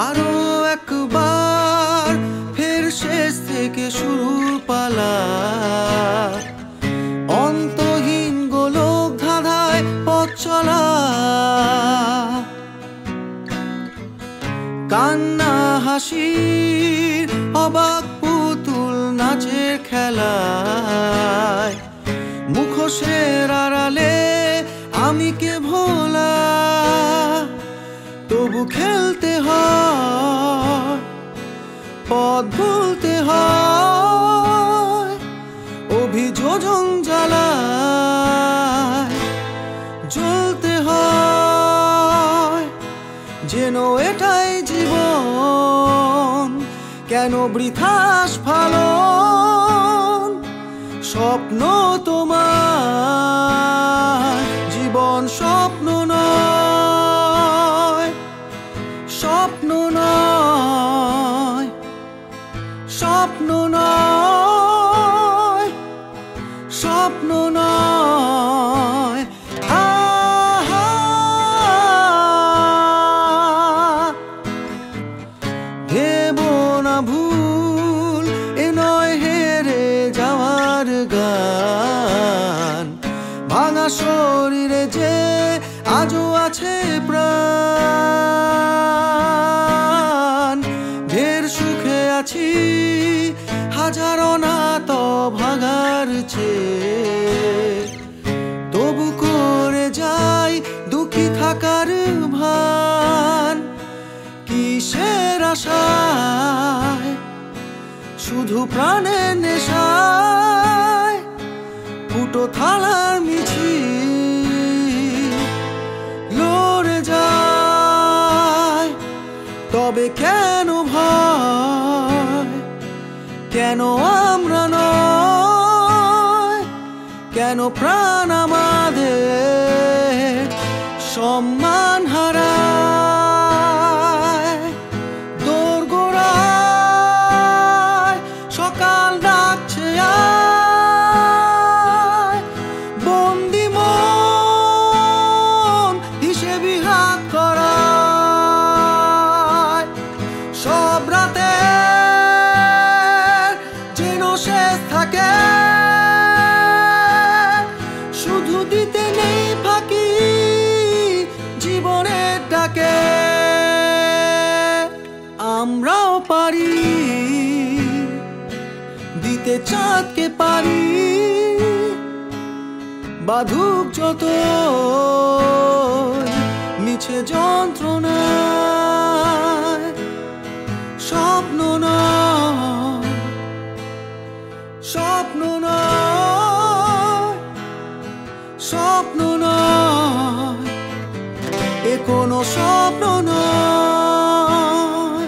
আরো একবার ফের শেষ থেকে শুরুর পালা। অন্তহীন গোলক ধাঁধায় পথ চলা, কান্না হাসির অবাক পুতুল নাচের খেলায়। মুখোশের আড়ালে আমি কে ভোলা, তবু খেলতে হয়, পথ ভুলতে হয়। অভিযোজন জ্বালায় জ্বলতে হয়, যেন এটাই জীবন। কেন বৃথাস ফালন, স্বপ্ন তোমার জীবন স্বপ্ন নয়, স্বপ্ন নয়, স্বপ্ন নয়, স্বপ্ন নয়। ভেবো না ভুল, এ নয় হেরে যাওয়ার গান। ভাঙা শরীরে যে আজও আছে প্রাণ। ঢের সুখে আছি, হাজার অনাথ ভাগার চেয়ে। তবু করে যাই দুঃখী থাকার ভান। কিসের আশায়, শুধু প্রাণের নেশায়। ফুটো থালার মিছিল লড়ে যায়, তবে কেন ভয়? কেন আমরা নয়? কেন প্রাণ আমাদের সম্মান হারায়? দোরগোড়ায় সকাল ডাকছে আয়, বন্দি মন হিসেবি হাত করায়। সব রাতে যেন শেষ থাকে, শুধু দিতে নেই ফাঁকি জীবনের ডাকে। আমরাও পারি দিতে, চাঁদকে পারি বাধুক যত মিছে যন্ত্রণায়। স্বপ্ন নয়, স্বপ্ন নয়, স্বপ্ন নয়, এ কোনো স্বপ্ন নয়,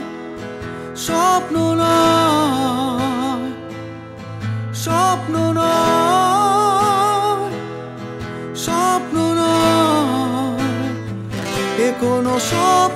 স্বপ্ন নয়, স্বপ্ন নয়, স্বপ্ন নয়, এ কোনো স্বপ্ন।